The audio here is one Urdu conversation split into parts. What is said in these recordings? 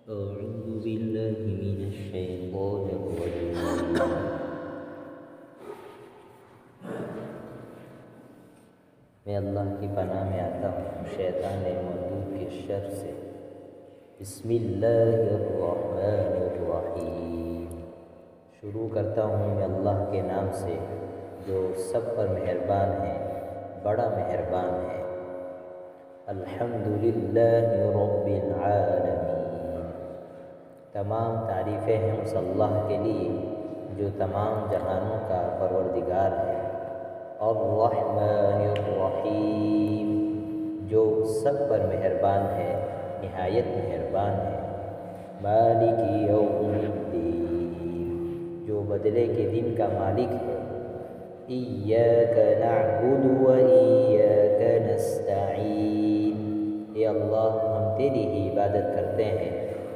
أعوذ بالله من الشيطان الرجيم میں اللہ کی پناہ میں آتا ہوں شیطان مردود کے شر سے۔ بسم اللہ الرحمن الرحیم۔ شروع کرتا ہوں میں اللہ کے نام سے جو سب پر مہربان ہے، بڑا مہربان ہے۔ الحمدللہ رب العالمین۔ تمام تعریفیں ہیں اس اللہ کے لیے جو تمام جہانوں کا پروردگار ہے۔ الرحمن الرحیم، جو سب پر مہربان ہے، نہایت مہربان ہے۔ مالک یوم الدین، جو بدلے کے دن کا مالک ہے۔ ایاک نعبد و ایاک نستعین، اے اللہ ہم تیری ہی عبادت کرتے ہیں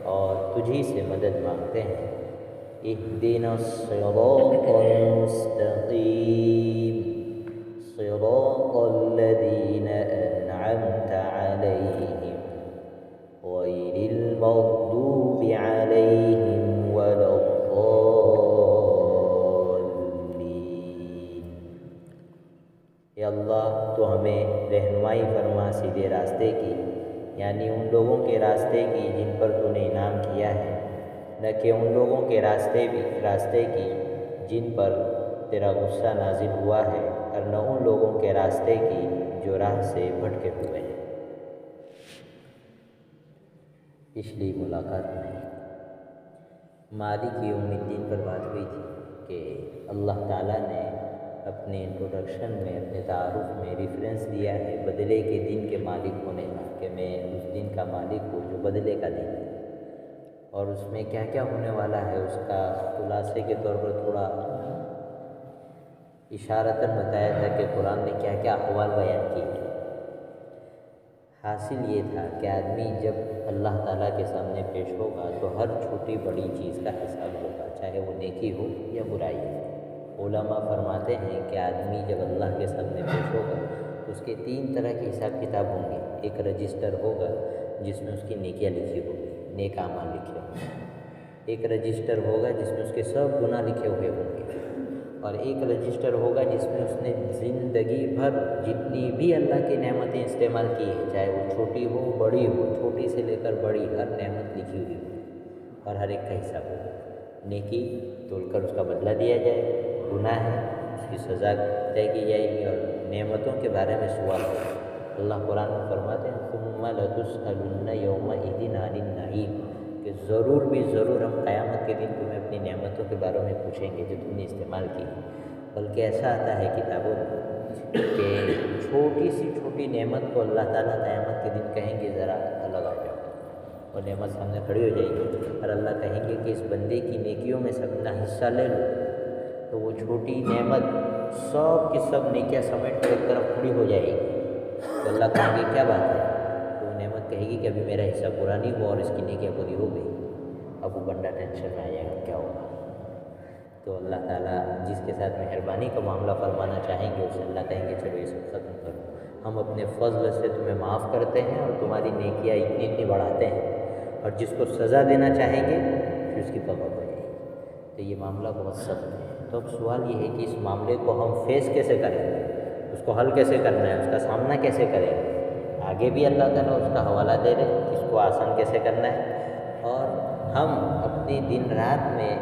اور تجھی سے مدد مانگتے ہیں۔ اہدنا الصراط المستقیم، صراط الذین انعمت علیہم غیر المغضوب علیہم ولا الضالین۔ اے اللہ تو ہمیں رہنمائی فرما سیدھے راستے کی، یعنی ان لوگوں کے راستے کی جن پر تو نے انعام کیا ہے، نہ کہ ان لوگوں کے راستے کی جن پر تیرا غصہ نازل ہوا ہے، اور نہ ان لوگوں کے راستے کی جو راہ سے بھٹکے ہوئے ہیں۔ پچھلی ملاقات میں مالک یوم الدین پر بات ہوئی تھی کہ اللہ تعالیٰ نے اپنے انٹروڈکشن میں، اپنے تعارف میں ریفرنس دیا ہے بدلے کے دن کے مالک ہونے کا، کہ میں اس دن کا مالک ہوں جو بدلے کا دن ہے، اور اس میں کیا کیا ہونے والا ہے اس کا خلاصے کے طور پر تھوڑا اشارتاً بتایا تھا کہ قرآن نے کیا کیا احوال بیان کیے۔ حاصل یہ تھا کہ آدمی جب اللہ تعالیٰ کے سامنے پیش ہوگا تو ہر چھوٹی بڑی چیز کا حساب ہوگا، چاہے وہ نیکی ہو یا برائی ہو۔ علماء فرماتے ہیں کہ آدمی جب اللہ کے سامنے پیش ہوگا تو اس کے 3 طرح کے حساب کتاب ہوں گے۔ ایک رجسٹر ہوگا جس میں اس کی نیکیاں لکھی ہوگی، نیک اعمال لکھے ہوں گے۔ ایک رجسٹر ہوگا جس میں اس کے سب گناہ لکھے ہوئے ہوں گے، اور ایک رجسٹر ہوگا جس میں اس نے زندگی بھر جتنی بھی اللہ کی نعمتیں استعمال کی ہیں، چاہے وہ چھوٹی ہو بڑی ہو، چھوٹی سے لے کر بڑی ہر نعمت لکھی ہوئی ہو، اور ہر ایک کا حساب ہوگا۔ نیکی تول کر اس کا بدلہ دیا جائے، گناہ ہے اس کی سزا طے کی جائے گی، اور نعمتوں کے بارے میں سوال ہوگا۔ اللہ قرآن میں فرماتے ہیں ثم لتسألن یومئذ عن النعیم، کہ ضرور بھی ضرور ہم قیامت کے دن تمہیں اپنی نعمتوں کے بارے میں پوچھیں گے جو تم نے استعمال کی۔ بلکہ ایسا آتا ہے کتابوں میں کہ چھوٹی سی چھوٹی نعمت کو اللہ تعالیٰ قیامت کے دن کہیں گے ذرا الگ آ جاؤ، اور نعمت سامنے کھڑی ہو جائے گی، اور اللہ کہیں گے کہ اس بندے کی نیکیوں میں سے اپنا حصہ لے لو، تو وہ چھوٹی نعمت سب کی سب نیکیاں سمیٹ کر ایک طرف کھڑی ہو جائے گی۔ تو اللہ کہیں گے کیا بات ہے؟ تو وہ نعمت کہے گی کہ ابھی میرا حصہ پورا نہیں ہوا اور اس کی نیکیاں پوری ہو گئی۔ اب وہ بندہ ٹینشن میں آ جائے گا کیا ہوگا۔ تو اللہ تعالیٰ جس کے ساتھ مہربانی کا معاملہ فرمانا چاہیں گے اسے اللہ کہیں گے چلو یہ سب ختم کرو، ہم اپنے فضل سے تمہیں معاف کرتے ہیں اور تمہاری نیکیاں اتنی اتنی بڑھاتے ہیں، اور جس کو سزا دینا چاہیں گے پھر اس کی توبہ ہو جائے گی۔ تو یہ معاملہ بہت سخت ہے۔ تو اب سوال یہ ہے کہ اس معاملے کو ہم فیس کیسے کریں، اس کو حل کیسے کرنا ہے، اس کا سامنا کیسے کریں۔ آگے بھی اللہ تعالیٰ اس کا حوالہ دے رہے اس کو آسان کیسے کرنا ہے، اور ہم اپنی دن رات میں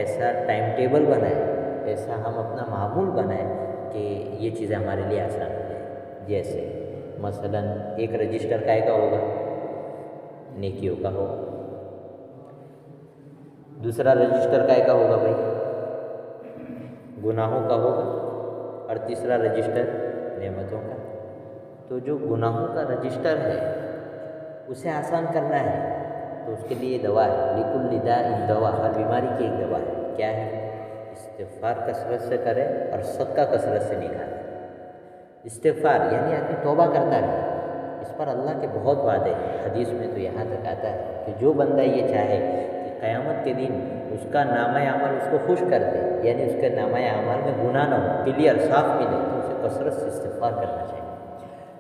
ایسا ٹائم ٹیبل بنائیں، ایسا ہم اپنا معمول بنائیں کہ یہ چیزیں ہمارے لیے آسان ہو جائیں۔ جیسے مثلاً ایک رجسٹر کائے کا ہوگا، نیکیوں کا ہوگا، دوسرا رجسٹر کائے کا ہوگا بھائی، گناہوں کا ہوگا، اور تیسرا رجسٹر نعمتوں کا۔ تو جو گناہوں کا رجسٹر ہے اسے آسان کرنا ہے تو اس کے لیے دوا ہے، لکل داء دوا، ہر بیماری کی ایک دوا ہے۔ کیا ہے؟ استغفار کثرت سے کرے اور صدقہ کثرت سے نکالے۔ استغفار یعنی آدمی توبہ کرتا رہے، اس پر اللہ کے بہت وعدے ہیں۔ حدیث میں تو یہاں تک آتا ہے کہ جو بندہ یہ چاہے کہ قیامت کے دن اس کا نامہ اعمال اس کو خوش کر دے، یعنی اس کے نامہ اعمال میں گناہ نہ ہو، کلیئر صاف ملے، تو اسے کثرت سے استغفار کرنا چاہیے۔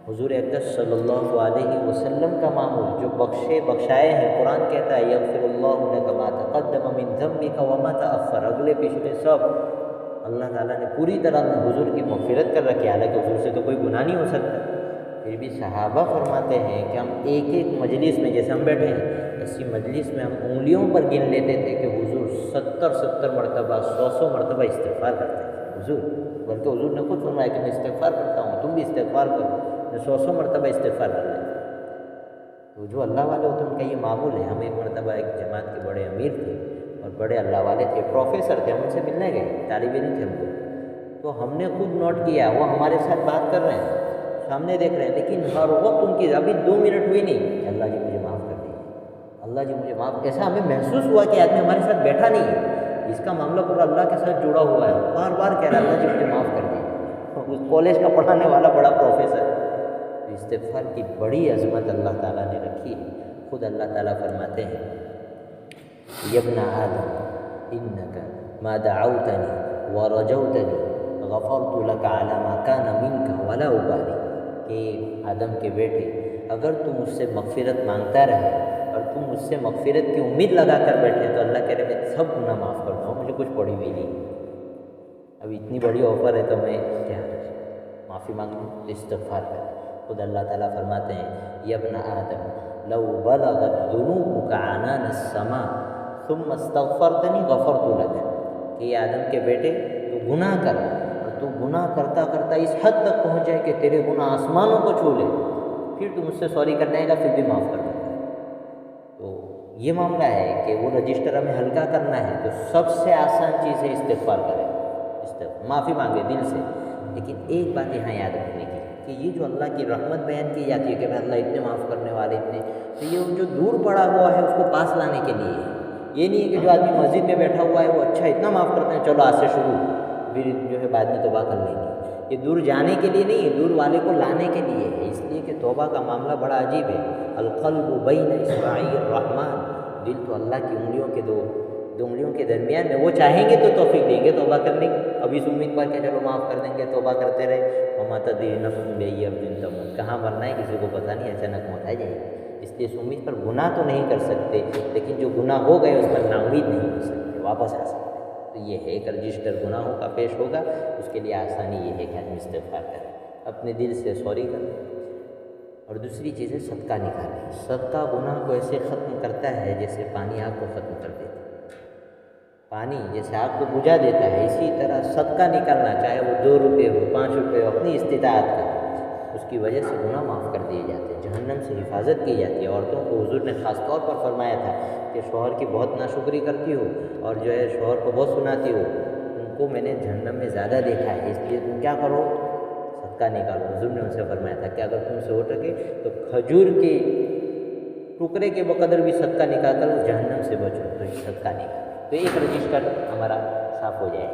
حضور اقدس صلی اللہ علیہ وسلم کا معمول جو بخشائے ہیں، قرآن کہتا ہے یغفر اللہ لک ما تقدم من ذنبک وما تأخر، اگلے پچھلے سب اللہ تعالیٰ نے پوری طرح حضور کی مغفرت کر رکھی ہے، حالانکہ حضور سے تو کوئی گناہ نہیں ہو سکتا، پھر بھی صحابہ فرماتے ہیں کہ ہم ایک ایک مجلس میں، جیسے ہم بیٹھے ہیں اسی مجلس میں ہم انگلیوں پر گن لیتے تھے کہ حضور 70 مرتبہ 100 مرتبہ استغفار کرتے ہیں حضور، بلکہ حضور نے خود فرمایا کہ میں استغفار کرتا ہوں، تم بھی استغفار کرو، میں 100 مرتبہ استغفار کر لیتا ہوں۔ تو جو اللہ والے ہوتے ہیں ان کا یہ معمول ہے۔ ہم ایک مرتبہ ایک جماعت کے بڑے امیر تھے اور بڑے اللہ والے تھے، پروفیسر تھے، ہم ان سے ملنے گئے، طالب علم تھے ہم کو، تو ہم نے خود نوٹ کیا وہ ہمارے ساتھ بات کر رہے ہیں، سامنے دیکھ رہے ہیں، لیکن ہر وقت ان کی ابھی 2 منٹ ہوئی نہیں، اللہ جی مجھے معاف کر دیجیے، اللہ جی مجھے معاف، ایسا ہمیں محسوس ہوا کہ آدمی ہمارے ساتھ بیٹھا نہیں ہے، اس کا معاملہ پورا اللہ کے ساتھ جڑا ہوا ہے، بار بار کہہ رہا ہے اللہ جی مجھے معاف کر دیجیے، اس کالج کا پڑھانے والا بڑا پروفیسر۔ استغفار کی بڑی عظمت اللہ تعالیٰ نے رکھی ہے، خود اللہ تعالیٰ فرماتے ہیں یا ابن آدم انک ما دعوتنی ورجوتنی غفرت لک علی ما کان منک ولا ابالی، کہ آدم کے بیٹے اگر تم مجھ سے مغفرت مانگتا رہے اور تم مجھ سے مغفرت کی امید لگا کر بیٹھے تو اللہ کہہ رہے میں سب گناہ معاف کرتا ہوں، مجھے کچھ پڑی ہوئی نہیں، اب اتنی بڑی آفر ہے تو میں کیا معافی مانگوں، استغفار کریں۔ خود اللہ تعالیٰ فرماتے ہیں یا ابن آدم لو بلغت ذنوبک عنان السماء ثم استغفرتنی غفرت لک، کہ آدم کے بیٹے تو گناہ کر اور تو گناہ کرتا کرتا اس حد تک پہنچ جائے کہ تیرے گناہ آسمانوں کو چھو لے، پھر تو مجھ سے سوری کرنے گا پھر بھی معاف کر دوں گا۔ تو یہ معاملہ ہے کہ وہ رجسٹر ہمیں ہلکا کرنا ہے تو سب سے آسان چیز ہے استغفار کریں، معافی مانگے دل سے، لیکن ایک بات یہاں یاد رکھنے کی کہ یہ جو اللہ کی رحمت بیان کی جاتی ہے کہ اللہ اتنے معاف کرنے والے اتنے، تو یہ جو دور پڑا ہوا ہے اس کو پاس لانے کے لیے ہے، یہ نہیں ہے کہ جو آدمی مسجد میں بیٹھا ہوا ہے وہ اچھا اتنا معاف کرتے ہیں چلو آج سے شروع، پھر جو ہے بعد میں توبہ کر لیں گے، یہ دور جانے کے لیے نہیں ہے، دور والے کو لانے کے لیے ہے، اس لیے کہ توبہ کا معاملہ بڑا عجیب ہے، القلب بین اصبعی الرحمن، دل تو اللہ کی انگلیوں کے دو انگلیوں کے درمیان میں، وہ چاہیں گے تو توفیق دیں گے توبہ کرنے کی، ابھی اس امید پر کہ چلو معاف کر دیں گے توبہ کرتے رہے، وما تدری نفس بأی ارض تموت، کہاں مرنا ہے کسی کو پتہ نہیں، اچانک موت آ جائے گی، اس لیے اس امید پر گناہ تو نہیں کر سکتے، لیکن جو گناہ ہو گئے اس پر نا امید نہیں ہو سکتے، واپس آ سکتے، تو یہ ہے ایک رجسٹر گناہوں کا پیش ہوگا، اس کے لیے آسانی یہ ہے کہ آدمی استغفار کرے، اپنے دل سے سوری کرے، اور دوسری چیز ہے صدقہ نکالے، صدقہ گناہ کو ایسے ختم کرتا ہے جیسے پانی آگ کو ختم کر دیتا ہے، پانی جیسے آگ کو بجھا دیتا ہے اسی طرح صدقہ نکالنا، چاہے وہ 2 روپے ہو 5 روپے ہو، اپنی استطاعت کا، اس کی وجہ سے گناہ معاف کر دیے جاتے ہیں، جہنم سے حفاظت کی جاتی ہے۔ عورتوں کو حضور نے خاص طور پر فرمایا تھا کہ شوہر کی بہت ناشکری کرتی ہو اور جو ہے شوہر کو بہت سناتی ہو، ان کو میں نے جہنم میں زیادہ دیکھا ہے، اس لیے تم کیا کرو صدقہ نکالو۔ حضور نے ان سے فرمایا تھا کہ اگر تم سے ہو سکے تو کھجور کے ٹکڑے کے بقدر بھی صدقہ نکال کر جہنم سے بچو، تو یہ صدقہ نکالو، تو ایک رجسٹر ہمارا صاف ہو جائے۔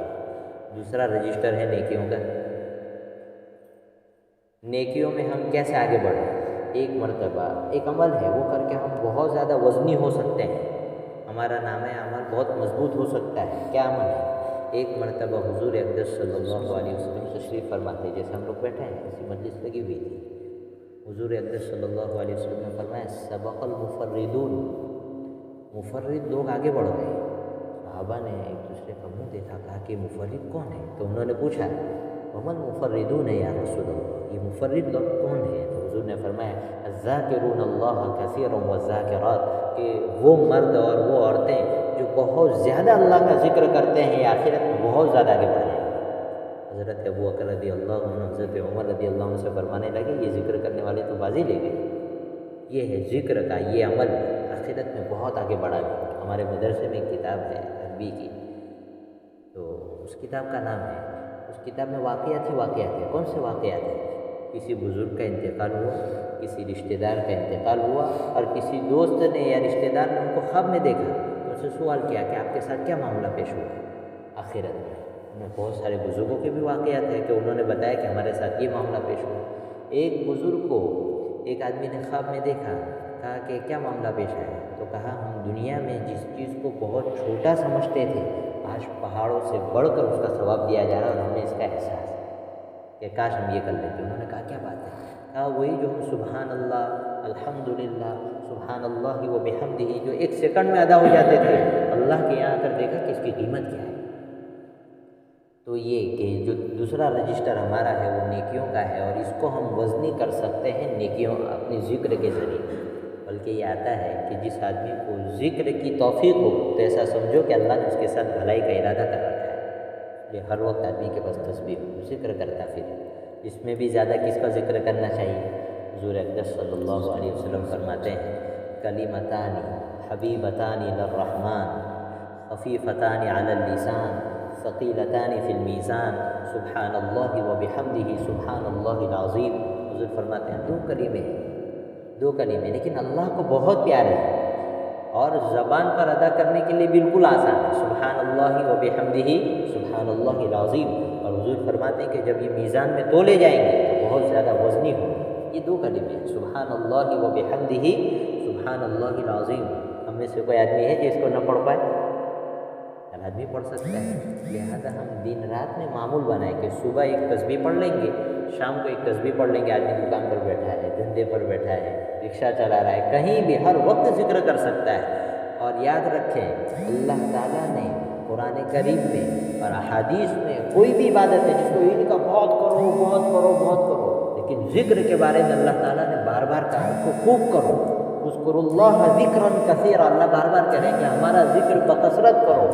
دوسرا رجسٹر ہے نیکیوں کا، نیکیوں میں ہم کیسے آگے بڑھیں؟ ایک مرتبہ ایک عمل ہے وہ کر کے ہم بہت زیادہ وزنی ہو سکتے ہیں، ہمارا نام عمل بہت مضبوط ہو سکتا ہے۔ کیا عمل ہے؟ ایک مرتبہ حضور اقدس صلی اللہ علیہ وسلم تشریف فرماتے، جیسے ہم لوگ بیٹھے ہیں ایسی مجلس لگی ہوئی تھی، حضور اقدس صلی اللہ علیہ وسلم نے فرمایا سبق المفردون، مفرد لوگ آگے بڑھ گئے۔ صحابہ نے ایک دوسرے کا منہ دیکھا، کہا کہ مفرد کون ہے؟ تو انہوں نے پوچھا ومن مفردون یا رسول اللہ، یہ مفرد لوگ کون ہیں؟ تو حضور نے فرمایا الذاکرون اللہ کثیرا والذاکرات، کہ وہ مرد اور وہ عورتیں جو بہت زیادہ اللہ کا ذکر کرتے ہیں، یہ آخرت میں بہت زیادہ آگے بڑھ جائیں گے۔ حضرت ابو بکر رضی اللہ عنہ، حضرت عمر رضی اللہ عنہ سے فرمانے لگے یہ ذکر کرنے والے تو بازی لے گئے، یہ ہے ذکر کا یہ عمل آخرت میں بہت آگے بڑھا گیا۔ ہمارے مدرسے میں ایک کتاب ہے عربی کی، تو اس کتاب کا نام ہے، اس کتاب میں واقعات ہیں۔ کون سے واقعات ہیں؟ کسی بزرگ کا انتقال ہوا، کسی رشتہ دار کا انتقال ہوا، اور کسی دوست نے یا رشتہ دار نے ان کو خواب میں دیکھا تو ان سے سوال کیا کہ آپ کے ساتھ کیا معاملہ پیش ہوا آخرت میں۔ انہیں بہت سارے بزرگوں کے بھی واقعات ہیں کہ انہوں نے بتایا کہ ہمارے ساتھ یہ معاملہ پیش ہوا۔ ایک بزرگ کو ایک آدمی نے خواب میں دیکھا، کہا کہ کیا معاملہ پیش آیا؟ تو کہا ہم دنیا میں جس چیز کو بہت چھوٹا سمجھتے تھے آج پہاڑوں سے بڑھ کر اس کا ثواب دیا جا رہا ہے، اور ہمیں اس کا احساس ہے کہ کاش ہم یہ کر لیتے۔ انہوں نے کہا کیا بات ہے؟ وہی جو ہم سبحان اللہ، الحمدللہ، سبحان اللہ و بحمدہ جو 1 سیکنڈ میں ادا ہو جاتے تھے، اللہ کے یہاں آ کر دیکھا کہ اس کی قیمت کیا ہے۔ تو یہ کہ جو دوسرا رجسٹر ہمارا ہے وہ نیکیوں کا ہے، اور اس کو ہم وزنی کر سکتے ہیں نیکیوں اپنی ذکر کے ذریعے۔ بلکہ یہ آتا ہے کہ جس آدمی کو ذکر کی توفیق ہو تو ایسا سمجھو کہ اللہ نے اس کے ساتھ بھلائی کا ارادہ کر رکھا ہے۔ یہ ہر وقت آدمی کے پاس تسبیح ہو، ذکر کرتا پھر اس میں بھی زیادہ کس کا ذکر کرنا چاہیے؟ حضور اقدس صلی اللہ علیہ وسلم فرماتے ہیں کلمتان حبیبتان للرحمن خفیفتان علی اللسان ثقیلتان فی المیزان سبحان اللہ و بحمدہ سبحان اللہ العظیم۔ حضور فرماتے ہیں 2 کلمے، 2 کلمے لیکن اللہ کو بہت پیارے ہیں اور زبان پر ادا کرنے کے لیے بالکل آسان ہے، سبحان اللہ و بحمدہ سبحان اللہ العظیم۔ اور حضور فرماتے ہیں کہ جب یہ میزان میں تولے جائیں گے تو بہت زیادہ وزنی ہوں گے۔ یہ 2 کلمے ہیں، سبحان اللہ و بحمدہ سبحان اللہ العظیم۔ ہم میں سے کوئی آدمی ہے جو اس کو نہ پڑھ پائے؟ ہر آدمی پڑھ سکتا ہے، لہذا ہم دن رات میں معمول بنائیں کہ صبح ایک تسبیح پڑھ لیں گے، شام کو ایک تسبیح پڑھ لیں گے۔ آدمی دکان پر بیٹھا ہے، دھندے پر بیٹھا ہے، رکشہ چلا رہا ہے، کہیں بھی ہر وقت ذکر کر سکتا ہے۔ اور یاد رکھیں اللہ تعالیٰ نے قرآن کریم میں اور احادیث میں کوئی بھی عبادت ہے جس کو ان کا بہت کرو بہت کرو بہت کرو، لیکن ذکر کے بارے میں اللہ تعالیٰ نے بار بار کہا اس کو خوب کرو، اذکروا اللہ ذکرا کثیرا، اللہ بار بار کہہ رہے ہیں کہ ہمارا ذکر بکثرت کرو۔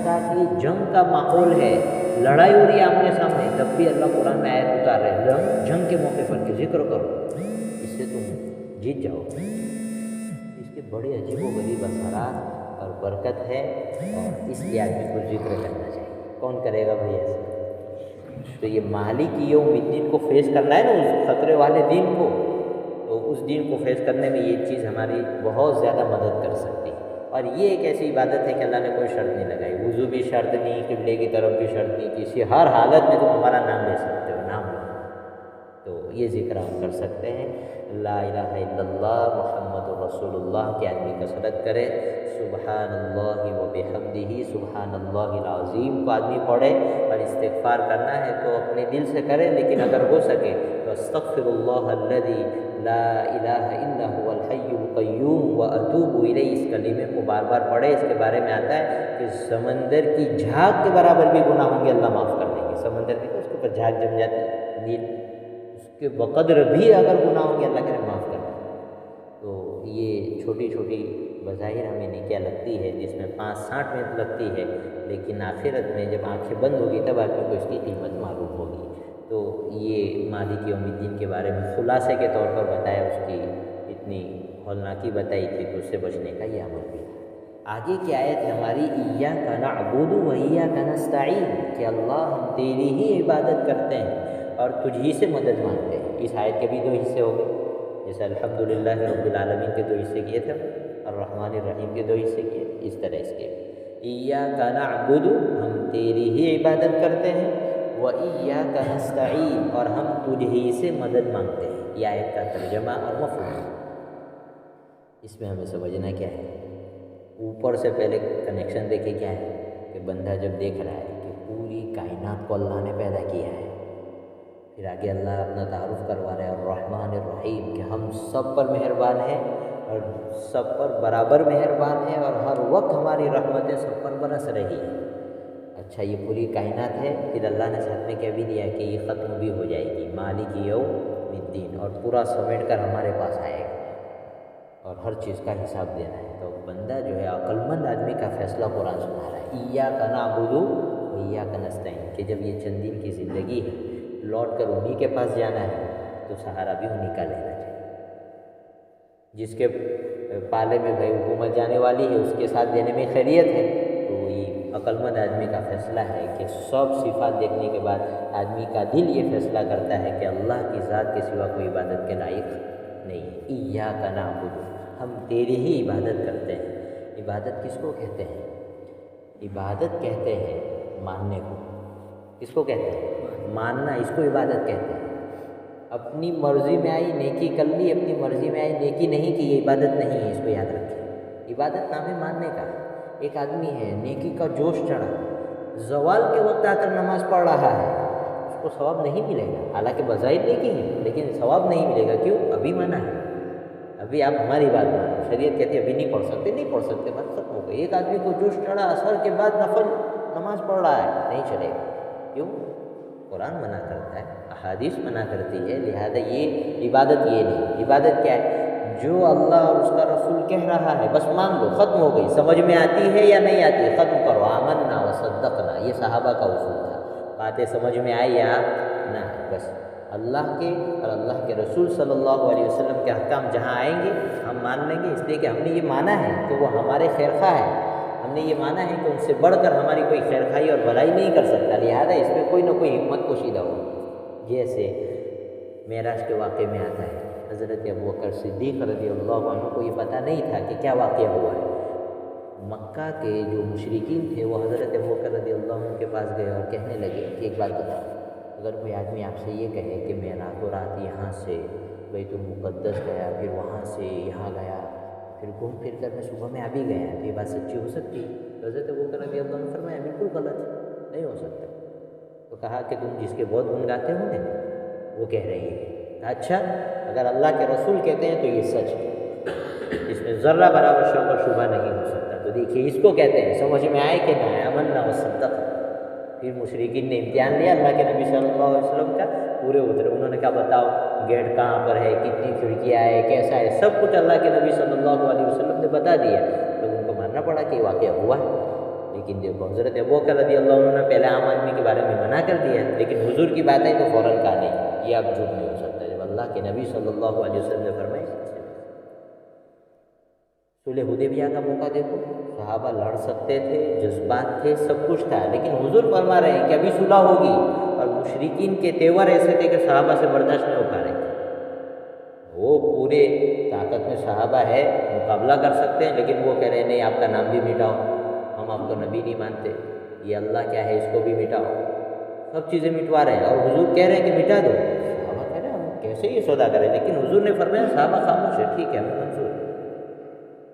تاکہ جنگ کا ماحول ہے، لڑائی ہو رہی ہے آمنے سامنے، تب بھی اللہ قرآن میں آیت اتار رہے ہیں جنگ کے موقع پر کہ ذکر کرو، اس سے تم جیت جاؤ۔ اس کے بڑے عجیب و غریب اثرات اور برکت ہے، اور اس لیے آدمی کو ذکر کرنا چاہیے۔ کون کرے گا بھائی ایسا؟ تو یہ مالک یوم الدین کو فیس کرنا ہے نا، اس خطرے والے دن کو، تو اس دن کو فیس کرنے میں یہ چیز ہماری بہت زیادہ مدد کر سکتی ہے۔ اور یہ ایک ایسی عبادت ہے کہ اللہ نے کوئی شرط نہیں لگائی، وضو بھی شرط نہیں، قبلے کی طرف بھی شرط نہیں، کسی ہر حالت میں تم ہمارا نام لے سکتے ہو، نام لو۔ تو یہ ذکر ہم کر سکتے ہیں، لا الہ الا اللہ محمد رسول اللہ کی آدمی کثرت کرے، سبحان اللہ و بحمدہ سبحان اللہ العظیم کو آدمی پڑھے، اور استغفار کرنا ہے تو اپنے دل سے کرے، لیکن اگر ہو سکے تو استغفر اللہ الذی لا الہ الا هو الحی القیوم واتوب الیہ، اس کلمے کو بار بار پڑھے۔ اس کے بارے میں آتا ہے کہ سمندر کی جھاگ کے برابر بھی گناہ ہوں گے اللہ معاف کر دیں گے۔ سمندر کی اس کے اوپر جھاگ جم جاتی ہے نیل، اس کے بقدر بھی اگر گناہ ہوں گے اللہ کرے معاف کر دیں۔ تو یہ چھوٹی چھوٹی بظاہر ہمیں نیکیاں لگتی ہے جس میں 5-60 منٹ لگتی ہے، لیکن آخرت میں جب آنکھیں بند ہوگی تب آدمی کو اس کی قیمت معلوم ہوگی۔ تو یہ مالک یوم الدین کے بارے میں خلاصے کے طور پر بتایا، اس کی اتنی ہولناکی بتائی تھی، تو اس سے بچنے کا یہ عمل بھی ہے۔ آگے کی آیت ہماری ایاک نعبد و ایاک نستعین، کہ اللہ ہم تیری ہی عبادت کرتے ہیں اور تجھ ہی سے مدد مانگتے ہیں۔ اس آیت کے بھی 2 حصے ہو گئے، جیسے الحمدللہ رب العالمین کے 2 حصے کیے تھے، الرحمن الرحیم کے 2 حصے کیے، اس طرح اس کے ایاک نعبد، ہم تیری ہی عبادت کرتے ہیں، وَإِيَّاكَ نَسْتَعِينُ، اور ہم تجھ ہی سے مدد مانگتے ہیں۔ یہ آیت کا ترجمہ اور مفہوم، اس میں ہمیں سمجھنا کیا ہے؟ اوپر سے پہلے کنیکشن دیکھیں کیا ہے کہ بندہ جب دیکھ رہا ہے کہ پوری کائنات کو اللہ نے پیدا کیا ہے، پھر آگے اللہ اپنا تعارف کروا رہا ہے الرحمن الرحیم، کہ ہم سب پر مہربان ہیں اور سب پر برابر مہربان ہیں، اور ہر وقت ہماری رحمتیں سب پر برس رہی ہیں۔ اچھا یہ پوری کائنات ہے، پھر اللہ نے ساتھ میں کہہ بھی دیا کہ یہ ختم بھی ہو جائے گی، مالک یوم الدین، اور پورا سمیٹ کر ہمارے پاس آئے گا اور ہر چیز کا حساب دینا ہے۔ تو بندہ جو ہے عقل مند آدمی کا فیصلہ قرآن سنا رہا ہے، ایاک نعبد و ایاک نستعین، کہ جب یہ چند دن کی زندگی ہے لوٹ کر انہی کے پاس جانا ہے تو سہارا بھی انہی کا لینا چاہیے۔ جس کے پالے میں بھائی حکومت جانے والی ہے اس کے ساتھ دینے میں خیریت ہے، تو یہ عقل مند آدمی کا فیصلہ ہے کہ سب صفات دیکھنے کے بعد آدمی کا دل یہ فیصلہ کرتا ہے کہ اللہ کی ذات کے سوا کوئی عبادت کے لائق نہیں ہے۔ ایاک نعبد، ہم تیری ہی عبادت کرتے ہیں۔ عبادت کس کو کہتے ہیں؟ عبادت کہتے ہیں ماننے کو۔ کس کو کہتے ہیں؟ ماننا، اس کو عبادت کہتے ہیں۔ اپنی مرضی میں آئی نیکی کر لی، اپنی مرضی میں آئی نیکی نہیں کی، یہ عبادت نہیں ہے، اس کو یاد رکھیں۔ عبادت نام ہے ماننے کا۔ ایک آدمی ہے نیکی کا جوش چڑھا، زوال کے وقت آ کر نماز پڑھ رہا ہے، کو ثواب نہیں ملے گا، حالانکہ بظاہر نیکی ہے لیکن ثواب نہیں ملے گا. کیوں؟ ابھی منع ہے، ابھی آپ ہماری بات مانو. شریعت کہتی ہے ابھی نہیں پڑھ سکتے، نہیں پڑھ سکتے، بس ختم ہو گئی. ایک آدمی کو جوش چڑھا، عصر کے بعد نفل نماز پڑھ رہا ہے، نہیں چلے گا. کیوں؟ قرآن منع کرتا ہے، احادیث منع کرتی ہے، لہذا یہ عبادت یہ نہیں. عبادت کیا ہے؟ جو اللہ اور اس کا رسول کہہ رہا ہے بس مان لو، ختم ہو گئی. سمجھ میں آتی ہے یا نہیں آتی ہے، ختم کرو. آمنا وصدقنا، یہ صحابہ کا اصول تھا. باتیں سمجھ میں آئی یا نہ، بس اللہ کے اور اللہ کے رسول صلی اللہ علیہ وسلم کے احکام جہاں آئیں گے ہم مان لیں گے، اس لیے کہ ہم نے یہ مانا ہے کہ وہ ہمارے خیرخواہ ہے. ہم نے یہ مانا ہے کہ ان سے بڑھ کر ہماری کوئی خیرخواہی اور بھلائی نہیں کر سکتا، لہذا اس میں کوئی نہ کوئی حکمت پوشیدہ ہو. جیسے معراج کے واقعے میں آتا ہے، حضرت ابوبکر صدیق رضی اللہ عنہ کو یہ پتہ نہیں تھا کہ کیا واقعہ ہوا ہے. مکہ کے جو مشرکین تھے وہ حضرت ابوبکر رضی اللہ عنہ کے پاس گئے اور کہنے لگے کہ ایک بات بتاؤ، اگر کوئی آدمی آپ سے یہ کہے کہ میں راتوں رات یہاں سے بیت المقدس گیا، پھر وہاں سے یہاں گیا، پھر گھوم پھر کر میں صبح میں آ بھی گیا، تو یہ بات سچی ہو سکتی ہے؟ تو حضرت ابوبکر رضی اللہ عنہ نے فرمایا بالکل غلط ہے، نہیں ہو سکتا. تو کہا کہ تم جس کے بہت گن گاتے ہو نا وہ کہہ رہی ہے. اچھا، اگر اللہ کے رسول کہتے ہیں تو یہ سچ ہے، اس میں ذرہ برابر شک و شبہ نہیں ہو سکتا. تو دیکھیے اس کو کہتے ہیں سمجھ میں آئے کہ نہ آئے، آمنا وصدقنا. پھر مشرکین نے امتحان لیا اللہ کے نبی صلی اللہ علیہ وسلم کا، پورے اترے. انہوں نے کہا بتاؤ گیٹ کہاں پر ہے، کتنی کھڑکیاں ہے، کیسا ہے، سب کچھ اللہ کے نبی صلی اللہ علیہ وسلم نے بتا دیا. تو ان کو ماننا پڑا کہ یہ واقعہ ہوا ہے. لیکن دیکھو حضرت ابوبکر رضی اللہ عنہ نے پہلے عام آدمی کے بارے میں منع کر دیا، لیکن حضور کی بات ہے تو فوراً کہا نہیں، یہ اب جھوٹ نہیں ہو سکتا. جب اللہ کے نبی صلی اللہ علیہ وسلم نے فرمایا. صلح حدیبیہ کا موقع دیکھو، صحابہ لڑ سکتے تھے، جذبات تھے، سب کچھ تھا، لیکن حضور فرما رہے ہیں کہ ابھی صلح ہوگی. اور مشرکین کے تیور ایسے تھے کہ صحابہ سے برداشت نہیں ہو پا رہے تھے. وہ پورے طاقت میں صحابہ ہے، مقابلہ کر سکتے ہیں، لیکن وہ کہہ رہے ہیں نہیں آپ کا نام بھی مٹاؤ، ہم آپ کو نبی نہیں مانتے، یہ اللہ کیا ہے اس کو بھی مٹاؤ. سب چیزیں مٹوا رہے ہیں اور حضور کہہ رہے ہیں کہ مٹا دو. صحابہ کہہ رہے ہیں ہم کیسے یہ سودا کریں، لیکن حضور نے فرمایا صحابہ خاموش ہے، ٹھیک ہے ہمیں منظور ہے.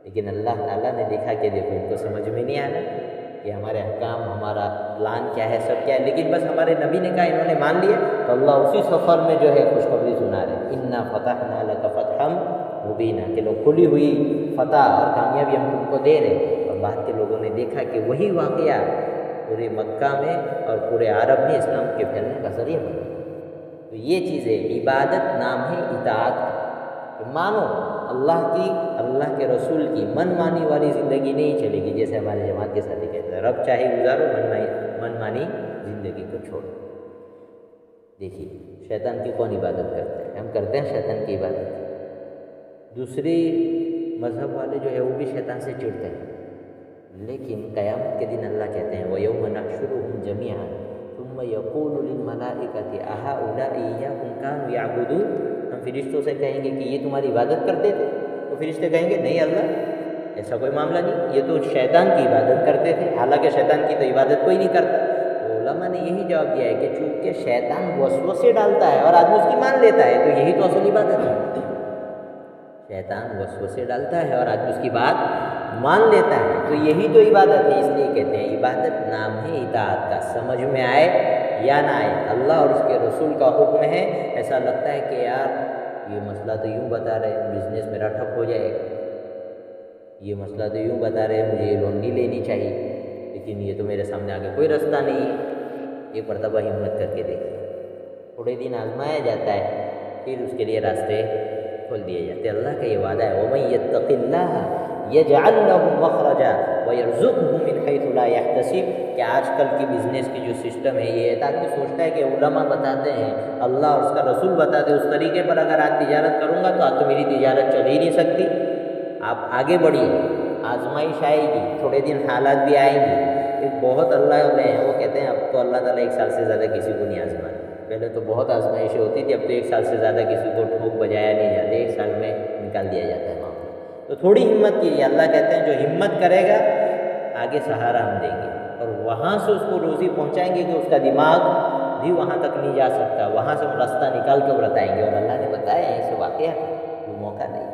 لیکن اللہ تعالیٰ نے دیکھا کہ دیکھو ان کو سمجھ میں نہیں آنا کہ ہمارے احکام، ہمارا پلان کیا ہے، سب کیا ہے، لیکن بس ہمارے نبی نے کہا، انہوں نے مان لیا. تو اللہ اسی سفر میں جو ہے خوشخبری سنا رہے، انا فتحنا لک فتحا مبینا، کہ لوگ کھلی ہوئی فتح اور کامیابی ہم تم کو دے رہے. اور بعد کے لوگوں نے دیکھا کہ وہی واقعہ پورے مکہ میں اور پورے عرب میں اسلام کے پھیلنے کا ذریعہ بنا. تو یہ چیزیں عبادت نام ہے اطاعت کا. مانو اللہ کی، اللہ کے رسول کی من مانی والی زندگی نہیں چلے گی. جیسے ہمارے جماعت کے ساتھ کہتے ہیں رب چاہے گزارو، من مانی زندگی کو چھوڑو. دیکھیے شیطان کی کون عبادت کرتے ہیں؟ ہم کرتے ہیں شیطان کی عبادت. دوسری مذہب والے جو ہے وہ بھی شیطان سے چڑھتے ہیں، لیکن قیامت کے دن اللہ کہتے ہیں وَيَوْمَ نَحْشُرُهُمْ جَمِيعًا ثُمَّ يَقُولُ لِلْمَلَائِكَةِ أَهَؤُلَاءِ إِيَّاكُمْ كَانُوا يَعْبُدُونَ. ہم فرشتوں سے کہیں گے کہ یہ تمہاری عبادت کرتے تھے؟ تو فرشتے کہیں گے نہیں اللہ، ایسا کوئی معاملہ نہیں، یہ تو شیطان کی عبادت کرتے تھے، حالانکہ شیطان کی تو عبادت کوئی نہیں کرتا. تو علماء نے یہی جواب دیا ہے کہ چونکہ شیطان وسوسے ڈالتا ہے اور آدمی اس کی مان لیتا ہے، تو یہی تو اصل عبادت ہے. شیطان وسوسے ڈالتا ہے اور آدمی اس کی بات مان لیتا ہے، تو یہی تو عبادت ہے. اس لیے کہتے ہیں عبادت نام ہے اطاعت کا، سمجھ میں آئے یا نہ آئے، اللہ اور اس کے رسول کا حکم ہے. ایسا لگتا ہے کہ یار یہ مسئلہ تو یوں بتا رہے ہیں بزنس میرا ٹھپ ہو جائے گا، یہ مسئلہ تو یوں بتا رہے ہیں مجھے یہ لون نہیں لینی چاہیے، لیکن یہ تو میرے سامنے آگے کوئی رستہ نہیں ہے. ایک مرتبہ ہمت کر کے دیکھیں، تھوڑے دن آزمایا جاتا ہے، پھر اس کے لیے راستے کھول دیے جاتے ہیں. اللہ کا یہ وعدہ ہے وَمَن يَتَّقِ اللَّهَ يَجْعَلْ لَهُ مَخْرَجًا وَيَرْزُقْهُ مِنْ حَيْثُ لَا يَحْتَسِبُ. کہ آج کل کی بزنس کی جو سسٹم ہے یہ آدمی سوچتا ہے کہ علماء بتاتے ہیں، اللہ اور اس کا رسول بتاتے ہیں، اس طریقے پر اگر آج تجارت کروں گا تو آج تو میری تجارت چل ہی نہیں سکتی. آپ آگے بڑھیے، آزمائش آئے گی، تھوڑے دن حالات بھی آئیں گے. ایک بہت اللہ والے ہیں وہ کہتے ہیں اب تو اللہ تعالیٰ 1 سال سے زیادہ کسی کو نہیں آزماتا. پہلے تو بہت آزمائشیں ہوتی تھی، اب تو 1 سال سے زیادہ کسی کو ٹھوک بجایا نہیں جاتا، 1 سال میں نکال دیا جاتا ہے معاملہ. تو تھوڑی ہمت کیجیے. اللہ کہتے ہیں جو ہمت کرے گا آگے سہارا ہم دیں گے، اور وہاں سے اس کو روزی پہنچائیں گے کہ اس کا دماغ بھی وہاں تک نہیں جا سکتا، وہاں سے ہم راستہ نکال کے بتائیں گے. اور اللہ نے بتایا ہے اسے واقعہ کوئی موقع نہیں.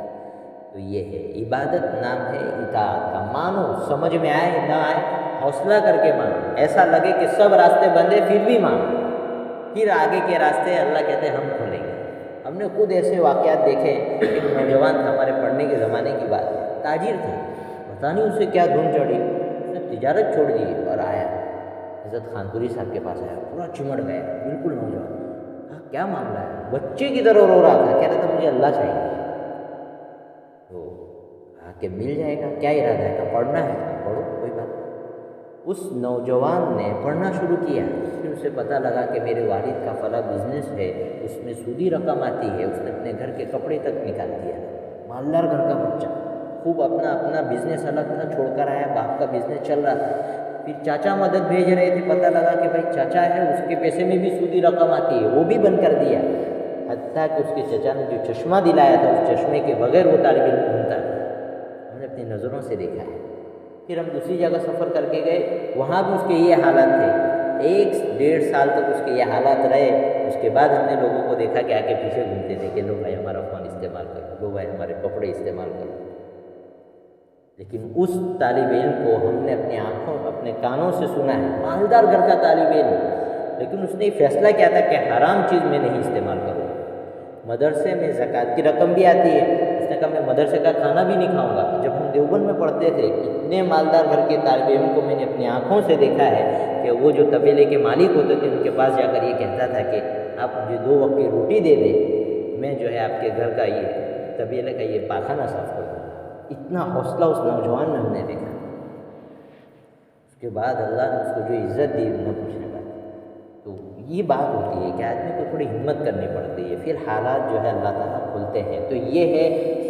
تو یہ ہے عبادت نام ہے اطاعت کا. مانو سمجھ میں آئے نہ آئے، حوصلہ کر کے مانو. ایسا لگے کہ سب راستے بند ہیں پھر بھی مانو، پھر آگے کے راستے اللہ کہتے ہیں ہم کھولیں گے۔ ہم نے خود ایسے واقعات دیکھے۔ ایک نوجوان تھا، ہمارے پڑھنے کے زمانے کی بات ہے، تاجر تھا، پتہ نہیں اسے کیا دھن چڑھی، اس نے تجارت چھوڑ دی اور آیا حضرت خان پوری صاحب کے پاس، آیا پورا چمڑ گیا، بالکل نوجوان۔ کہا کیا معاملہ ہے؟ بچے کی طرح رو رہا تھا، کہہ رہا تھا مجھے اللہ چاہیے۔ تو کہا کہ مل جائے گا، کیا ارادہ ہے؟ کہا پڑھنا ہے۔ کہا پڑھو، کوئی بات نہیں۔ اس نوجوان نے پڑھنا شروع کیا، پھر اسے پتہ لگا کہ میرے والد کا فلاں بزنس ہے، اس میں سودی رقم آتی ہے، اس نے اپنے گھر کے کپڑے تک نکال دیا، مالدار گھر کا بچہ، خوب اپنا بزنس الگ تھا، چھوڑ کر آیا، باپ کا بزنس چل رہا تھا۔ پھر چاچا مدد بھیج رہے تھے، پتہ لگا کہ بھائی چاچا ہے، اس کے پیسے میں بھی سودی رقم آتی ہے، وہ بھی بند کر دیا، حتیٰ کہ اس کے چچا نے جو چشمہ دلایا تھا، اس چشمے کے بغیر وہ طالب علم گھومتا تھا۔ ہم نے اپنی نظروں سے دیکھا ہے۔ پھر ہم دوسری جگہ سفر کر کے گئے، وہاں بھی اس کے یہ حالات تھے، 1-1.5 سال تک اس کے یہ حالات رہے۔ اس کے بعد ہم نے لوگوں کو دیکھا کہ آگے پیچھے گھومتے تھے کہ لو بھائی ہمارا فون استعمال کرو، لو بھائی ہمارے کپڑے استعمال کرو۔ لیکن اس طالب علم کو ہم نے اپنی آنکھوں اپنے کانوں سے سنا ہے، مالدار گھر کا طالب علم، لیکن اس نے فیصلہ کیا تھا کہ حرام چیز میں نہیں استعمال کروں۔ مدرسے میں زکوٰۃ کی رقم بھی آتی ہے، اس نے کہا میں مدرسے کا کھانا بھی نہیں کھاؤں گا۔ جب ہم دیوبند میں پڑھتے تھے، اتنے مالدار گھر کے طالب علم کو میں نے اپنی آنکھوں سے دیکھا ہے کہ وہ جو طبیلے کے مالک ہوتے تھے، ان کے پاس جا کر یہ کہتا تھا کہ آپ مجھے 2 وقت کی روٹی دے دیں، میں جو ہے آپ کے گھر کا یہ طبیلے کا یہ پاخانہ صاف کر دوں۔ اتنا حوصلہ اس نوجوان میں ہم نے دیکھا۔ اس کے بعد اللہ نے اس کو جو عزت دی، نہ پوچھنے بات۔ تو یہ بات ہوتی ہے کہ آدمی کو تھوڑی ہمت کرنی پڑتی ہے، پھر حالات جو ہے اللہ تعالیٰ کھلتے ہیں۔ تو یہ ہے،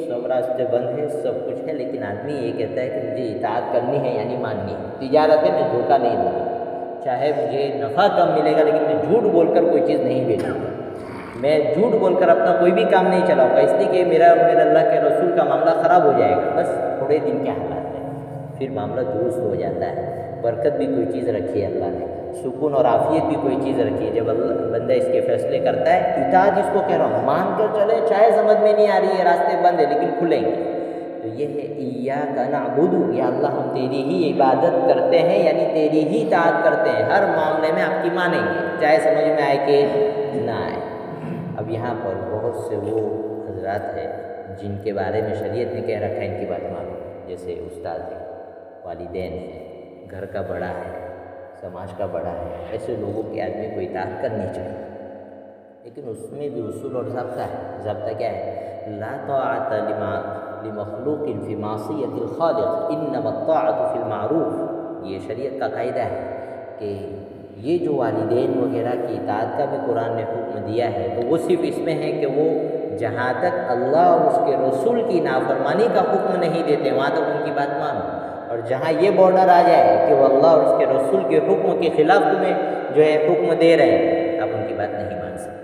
سب راستے بند ہے، سب کچھ ہے، لیکن آدمی یہ کہتا ہے کہ مجھے اطاعت کرنی ہے، یعنی ماننی ہے۔ تجارت ہے، میں دھوکہ نہیں دوں گا، چاہے مجھے نفع کم ملے گا، لیکن میں جھوٹ بول کر کوئی چیز نہیں بیچوں گا، میں جھوٹ بول کر اپنا کوئی بھی کام نہیں چلاؤں گا، اس لیے کہ میرا اللہ کے رسول کا معاملہ خراب ہو جائے گا۔ بس تھوڑے دن کے حالات ہیں، پھر معاملہ درست ہو جاتا ہے۔ برکت بھی کوئی چیز رکھی ہے اللہ نے، سکون اور عافیت بھی کوئی چیز رکھی ہے۔ جب بندہ اس کے فیصلے کرتا ہے، اطاعت جس کو کہہ رہا ہوں، مان کر چلے، چاہے سمجھ میں نہیں آ رہی ہے، راستے بند ہے، لیکن کھلیں گے۔ تو یہ ہے ایاک نعبد، یا اللہ ہم تیری ہی عبادت کرتے ہیں، یعنی تیری ہی اطاعت کرتے ہیں، ہر معاملے میں آپ کی مانیں گے، چاہے سمجھ میں آئے کہ نہ آئے۔ اب یہاں پر بہت سے وہ حضرات ہیں جن کے بارے میں شریعت نے کہہ رکھا ہے ان کی بات مانو، جیسے استاد ہیں، والدین ہیں، گھر کا بڑا ہے، سماج کا بڑا ہے، ایسے لوگوں کے آدمی کو اطاعت کرنی چاہیے، لیکن اس میں بھی اصول اور ضابطہ ہے۔ ضابطہ کیا ہے؟ لا طاعۃ لمخلوق فی معصیۃ الخالق، انما الطاعۃ فی المعروف۔ یہ شریعت کا قاعدہ ہے کہ یہ جو والدین وغیرہ کی اطاعت کا بھی قرآن نے حکم دیا ہے، تو وہ صرف اس میں ہے کہ وہ جہاں تک اللہ اور اس کے رسول کی نافرمانی کا حکم نہیں دیتے، وہاں تک ان کی بات مانو، اور جہاں یہ بارڈر آ جائے کہ وہ اللہ اور اس کے رسول کے حکم کے خلاف تمہیں جو ہے حکم دے رہے ہیں، آپ ان کی بات نہیں مان سکتے۔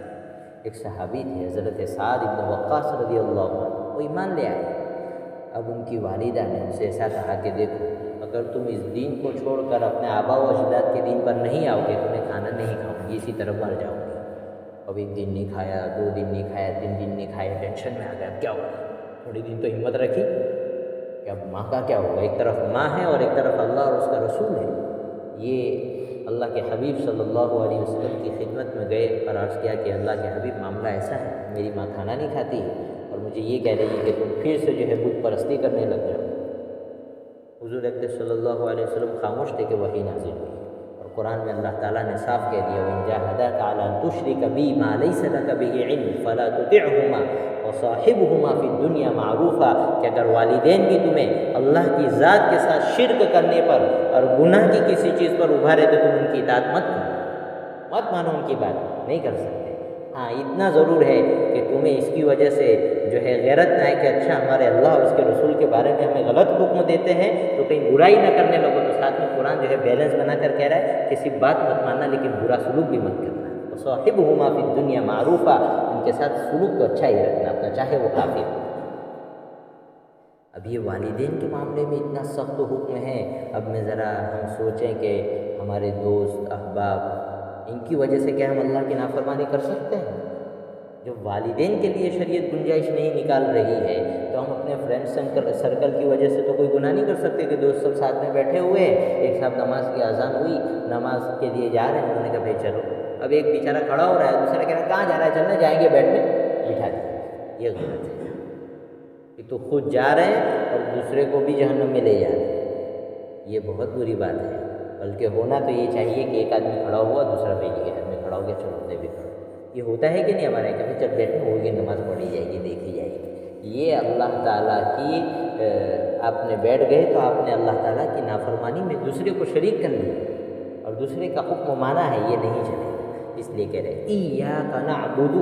ایک صحابی تھے حضرت سعد بن وقاص رضی اللہ عنہ، وہ ایمان لے آئے۔ اب ان کی والدہ نے ان سے ایسا کہا کہ دیکھو، اگر تم اس دین کو چھوڑ کر اپنے آبا و اجداد کے دین پر نہیں آؤ گے، تمہیں کھانا نہیں کھاؤ گی، اسی طرف مر جاؤ گے۔ اب 1 دن نہیں کھایا، 2 دن نہیں کھایا، 3 دن نہیں کھایا، ٹینشن میں آ گیا، کیا ہوگا؟ تھوڑی دن تو ہمت رکھی کہ اب ماں کا کیا ہوگا، ایک طرف ماں ہے اور ایک طرف اللہ اور اس کا رسول ہے۔ یہ اللہ کے حبیب صلی اللہ علیہ وسلم کی خدمت میں گئے اور عرض کیا کہ اللہ کے حبیب معاملہ ایسا ہے، میری ماں کھانا نہیں کھاتی ہے اور مجھے یہ کہہ رہی ہے کہ تم پھر سے جو ہے بت پرستی کرنے لگ جاؤ۔ حضور اقدس صلی اللہ علیہ وسلم خاموش تھے کہ وحی نازل ہوئی، اور قرآن میں اللہ تعالیٰ نے صاف کہہ دیا وَإِن جَاهَدَاكَ عَلَىٰ أَن تُشْرِكَ بِي مَا لَيْسَ لَكَ بِهِ عِلْمٌ فَلَا تُطِعْهُمَا وَصَاحِبْهُمَا فِي الدُّنْيَا مَعْرُوفًا، کہ اگر والدین بھی تمہیں اللہ کی ذات کے ساتھ شرک کرنے پر اور گناہ کی کسی چیز پر ابھارے تو تم ان کی اطاعت مت کرو، مت مانو، ان کی بات نہیں کر سکتے۔ ہاں اتنا ضرور ہے کہ تمہیں اس کی وجہ سے جو ہے غیرت نہ آئے کہ اچھا ہمارے اللہ اور اس کے رسول کے بارے میں ہمیں غلط حکم دیتے ہیں تو کہیں برائی نہ کرنے لگو۔ تو ساتھ میں قرآن جو ہے بیلنس بنا کر کہہ رہا ہے کہ صرف بات مت ماننا لیکن برا سلوک بھی مت کرنا۔ وصاحبہما فی الدنیا معروفا، ان کے ساتھ سلوک تو اچھا ہی رکھنا اپنا، چاہے وہ کافر ہو۔ اب یہ والدین کے معاملے میں اتنا سخت حکم ہے، اب میں ذرا ہم سوچیں کہ ہمارے دوست احباب، ان کی وجہ سے کیا ہم اللہ کی نافرمانی کر سکتے ہیں؟ جو والدین کے لیے شریعت گنجائش نہیں نکال رہی ہے تو ہم اپنے فرینڈ سرکل کی وجہ سے تو کوئی گناہ نہیں کر سکتے کہ دوست سب ساتھ میں بیٹھے ہوئے ہیں، ایک صاحب نماز کی اذان ہوئی، نماز کے لیے جا رہے ہیں، انہوں نے کہا بھائی چلو اب ایک بیچارہ کھڑا ہو رہا ہے، دوسرا کہہ رہا ہے کہاں جا رہا ہے، چلنا جائیں گے بیٹھنے، بٹھا دیا۔ یہ غلط ہے کہ تو خود جا رہے ہیں اور دوسرے کو بھی جہنم میں لے جا رہے ہیں، یہ بہت بری بات ہے۔ بلکہ ہونا تو یہ چاہیے کہ ایک آدمی کھڑا ہوا، دوسرا بھائی کے آدمی کھڑا ہو گیا، چلو ہم بھی کھڑا۔ یہ ہوتا ہے کہ نہیں ہمارے یہاں کہ چل بیٹھے ہوگی، نماز پڑھی جائے گی، دیکھی جائے گی۔ یہ اللہ تعالیٰ کی آپ نے بیٹھ گئے تو آپ نے اللہ تعالیٰ کی نافرمانی میں دوسرے کو شریک کر لیا اور دوسرے کا حکم مانا ہے، یہ نہیں چلے۔ اس لیے کہہ رہے ہیں ایاک نعبد،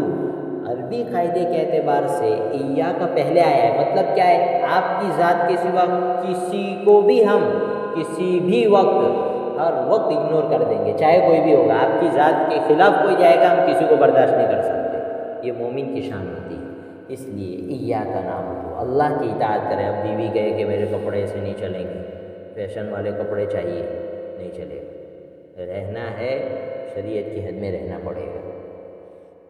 عربی قاعدے کے اعتبار سے ایاک پہلے آیا ہے، مطلب کیا ہے، آپ کی ذات کے سوا کسی کو بھی ہم کسی بھی وقت ہر وقت اگنور کر دیں گے، چاہے کوئی بھی ہوگا۔ آپ کی ذات کے خلاف کوئی جائے گا، ہم کسی کو برداشت نہیں کر سکتے۔ یہ مومن کی شان ہوتی ہے۔ اس لیے ایاک نعبد، اللہ کی اطاعت کریں۔ اب بیوی کہے کہ میرے کپڑے ایسے نہیں چلیں گے، فیشن والے کپڑے چاہیے، نہیں چلے گا۔ رہنا ہے شریعت کی حد میں رہنا پڑے گا۔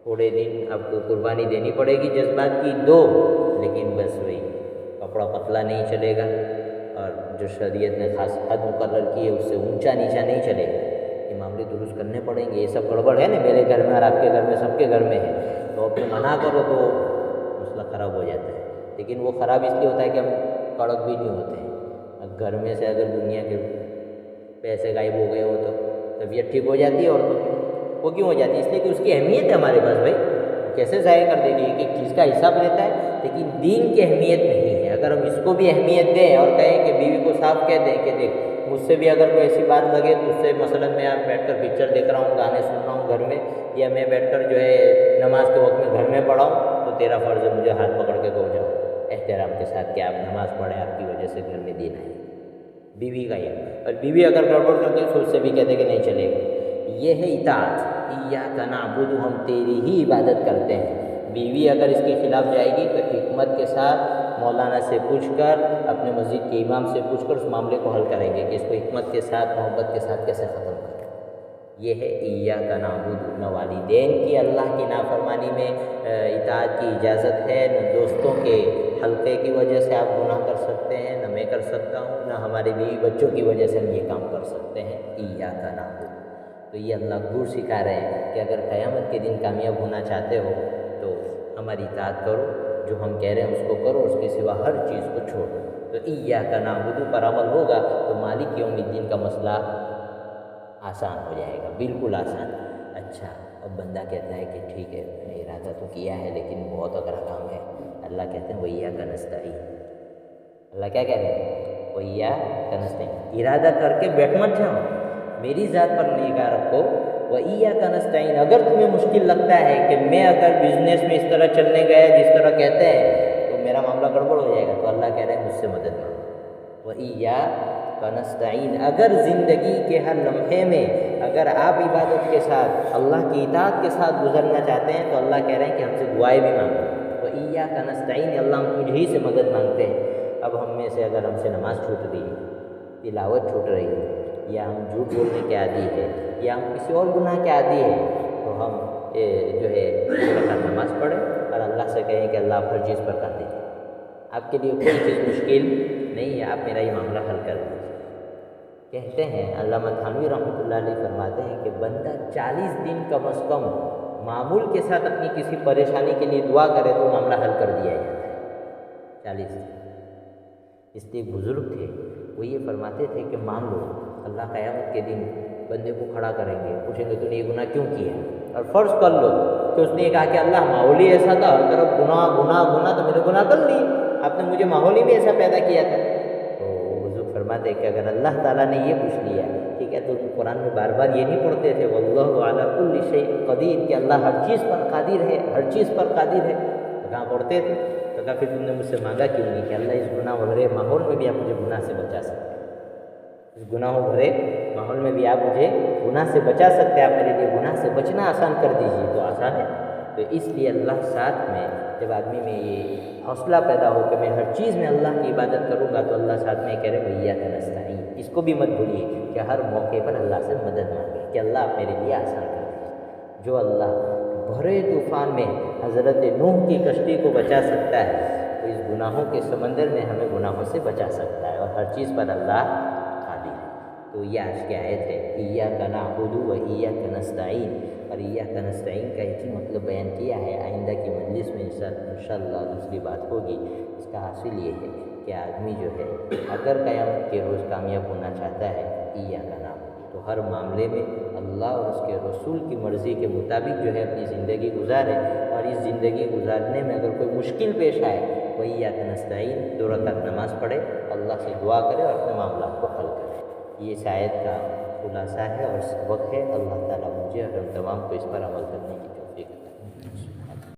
تھوڑے دن آپ کو قربانی دینی پڑے گی جذبات کی، دو، لیکن بس وہی کپڑا پتلا نہیں چلے گا، اور جو شریعت نے خاص حد مقرر کی ہے اس سے اونچا نیچا نہیں چلے گا۔ یہ معاملے درست کرنے پڑیں گے۔ یہ سب گڑبڑ ہے نا، میرے گھر میں اور آپ کے گھر میں، سب کے گھر میں ہے، تو اپنے منع کرو تو مسئلہ خراب ہو جاتا ہے۔ لیکن وہ خراب اس لیے ہوتا ہے کہ ہم کڑک بھی نہیں ہوتے ہیں۔ اب گھر میں سے اگر دنیا کے پیسے غائب ہو گئے ہو تو طبیعت ٹھیک ہو جاتی ہے، اور تو وہ کیوں ہو جاتی ہے؟ اس لیے کہ اس کی اہمیت ہے ہمارے پاس بھائی، کیسے ضائع کر دے گی؟ ایک ایک چیز کا حساب لیتا ہے، لیکن دین کی اہمیت نہیں ہے۔ اگر ہم اس کو بھی اہمیت دیں اور کہیں کہ بیوی کو صاف کہہ دیں کہ دیکھ مجھ سے بھی اگر کوئی ایسی بات لگے تو اس سے مثلاً میں بیٹھ کر پکچر دیکھ رہا ہوں، گانے سن رہا ہوں گھر میں، یا میں بیٹھ کر جو ہے نماز کے وقت میں گھر میں پڑھا ہوں، تو تیرا فرض ہے مجھے ہاتھ پکڑ کے کہو جاؤ احترام کے ساتھ کہ آپ نماز پڑھیں، آپ کی وجہ سے گھر میں دین آئے۔ بیوی کا یہ، اور بیوی اگر گڑبڑ کرتی ہے تو اس سے بھی کہتے کہ نہیں چلے گا۔ یہ ہے اطاعت۔ ایاک نعبد، ہم تیری ہی عبادت کرتے ہیں۔ بیوی اگر اس کے خلاف جائے گی تو حکمت کے ساتھ مولانا سے پوچھ کر، اپنے مسجد کے امام سے پوچھ کر اس معاملے کو حل کریں گے کہ اس کو حکمت کے ساتھ، محبت کے ساتھ کیسے ختم کریں۔ یہ ہے ایاک نعبد۔ نہ والدین کی اللہ کی نافرمانی میں اطاعت کی اجازت ہے، نہ دوستوں کے حلقے کی وجہ سے آپ گناہ کر سکتے ہیں، نہ میں کر سکتا ہوں، نہ ہمارے بیوی بچوں کی وجہ سے ہم یہ کام کر سکتے ہیں۔ ایاک نعبد، تو یہ اللہ گور سکھا رہے ہیں کہ اگر قیامت کے دن کامیاب ہونا چاہتے ہو تو ہماری اطاعت کرو، جو ہم کہہ رہے ہیں اس کو کرو، اس کے سوا ہر چیز کو چھوڑو۔ تو ایاک نعبد پر عمل ہوگا تو مالک یوم الدین کا مسئلہ آسان ہو جائے گا، بالکل آسان۔ اچھا، اب بندہ کہتا ہے کہ ٹھیک ہے میں ارادہ تو کیا ہے لیکن بہت اگلا کام ہے۔ اللہ کہتے ہیں وَإِيَّاكَ نَسْتَعِينُ۔ اللہ کیا کہہ رہے ہیں؟ وَإِيَّاكَ نَسْتَعِينُ، ارادہ کر کے بیٹھ مت جاؤ، میری ذات پر نگاہ رکھو۔ وَإِيَّاكَ نَسْتَعِينُ، اگر تمہیں مشکل لگتا ہے کہ میں اگر بزنس میں اس طرح چلنے گیا جس طرح کہتے ہیں تو میرا معاملہ گڑبڑ ہو جائے گا، تو اللہ کہہ رہے ہیں مجھ سے مدد مانگو۔ وَإِيَّاكَ نَسْتَعِينُ، اگر زندگی کے ہر لمحے میں اگر آپ عبادت کے ساتھ، اللہ کی اطاعت کے ساتھ گزرنا چاہتے ہیں تو اللہ کہہ رہے ہیں کہ ہم سے دعائیں بھی مانگو۔ وَإِيَّاكَ نَسْتَعِينُ، اللہ ہم تجھ ہی سے مدد مانگتے ہیں۔ اب ہم میں سے اگر ہم سے نماز چھوٹ رہی ہے، تلاوت چھوٹ رہی ہے، یا ہم جھوٹ بولنے کے عادی ہے، یا ہم کسی اور گناہ کے عادی ہے، تو ہم جو ہے نماز پڑھیں اور اللہ سے کہیں کہ اللہ آپ ہر چیز پر کر دیجیے، آپ کے لیے کوئی چیز مشکل نہیں ہے، آپ میرا یہ معاملہ حل کر دیجیے۔ کہتے ہیں علامہ تھانوی رحمۃ اللہ علیہ فرماتے ہیں کہ بندہ 40 دن کم از کم معمول کے ساتھ اپنی کسی پریشانی کے لیے دعا کرے تو معاملہ حل کر دیا جاتا ہے۔ 40 دن۔ اس لیے ایک بزرگ تھے، وہ یہ فرماتے تھے کہ مان لو اللہ قیامت کے دن بندے کو کھڑا کریں گے، پوچھیں گے تو نے یہ گناہ کیوں کیا، اور فرض کر لو کہ اس نے یہ کہا کہ اللہ ماحول ہی ایسا تھا، ہر طرف گناہ گناہ گناہ، تو میں نے گناہ کر لی، آپ نے مجھے ماحول ہی بھی ایسا پیدا کیا تھا۔ تو وہ بزرگ فرماتے ہیں کہ اگر اللہ تعالیٰ نے یہ پوچھ لیا، ٹھیک ہے، تو قرآن میں بار بار یہ نہیں پڑھتے تھے واللہ علی کل شیء قدیر، کہ اللہ ہر چیز پر قادر ہے، ہر چیز پر قادر ہے، تو کہاں پڑھتے تھے؟ تو کہا پھر تم نے مجھ سے مانگا کیوں نہیں کہ اللہ اس گناہ بھرے ماحول میں بھی آپ مجھے گناہ سے بچا سکتے ہیں، اس گناہوں بھرے ماحول میں بھی آپ مجھے گناہ سے بچا سکتے ہیں، آپ میرے لیے گناہ سے بچنا آسان کر دیجیے، تو آسان ہے۔ تو اس لیے اللہ ساتھ میں، جب آدمی میں یہ حوصلہ پیدا ہو کہ میں ہر چیز میں اللہ کی عبادت کروں گا، تو اللہ ساتھ میں کہہ رہے وَإِيَّاكَ نَسْتَعِينُ، اس کو بھی مت بھولیے کہ ہر موقع پر اللہ سے مدد مانگے کہ اللہ آپ میرے لیے آسان کر دیجیے۔ جو اللہ بھرے طوفان میں حضرت نوح کی کشتی کو بچا سکتا ہے، تو اس گناہوں کے سمندر میں ہمیں گناہوں سے بچا سکتا ہے، اور ہر چیز پر اللہ قادر ہے۔ تو یہ آج کی آیت ہے، ایاک نعبد و ایاک نستعین، اور ایاک نستعین کا ایک ہی مطلب بیان کیا ہے۔ آئندہ کی مجلس میں انشاءاللہ دوسری بات ہوگی۔ اس کا حاصل یہ ہے کہ آدمی جو ہے اگر قیامت کے روز کامیاب ہونا چاہتا ہے، ایاک نعبد، تو ہر معاملے میں اللہ اور اس کے رسول کی مرضی کے مطابق جو ہے اپنی زندگی گزارے، اور اس زندگی گزارنے میں اگر کوئی مشکل پیش آئے، وہی ایاک نستعین، 2 رکعت نماز پڑھے، اللہ سے دعا کرے اور اپنے معاملات کو حل کرے۔ یہ اس آیت کا خلاصہ ہے اور سبق ہے۔ اللہ تعالیٰ مجھے اور ہم تمام کو اس پر عمل کرنے کی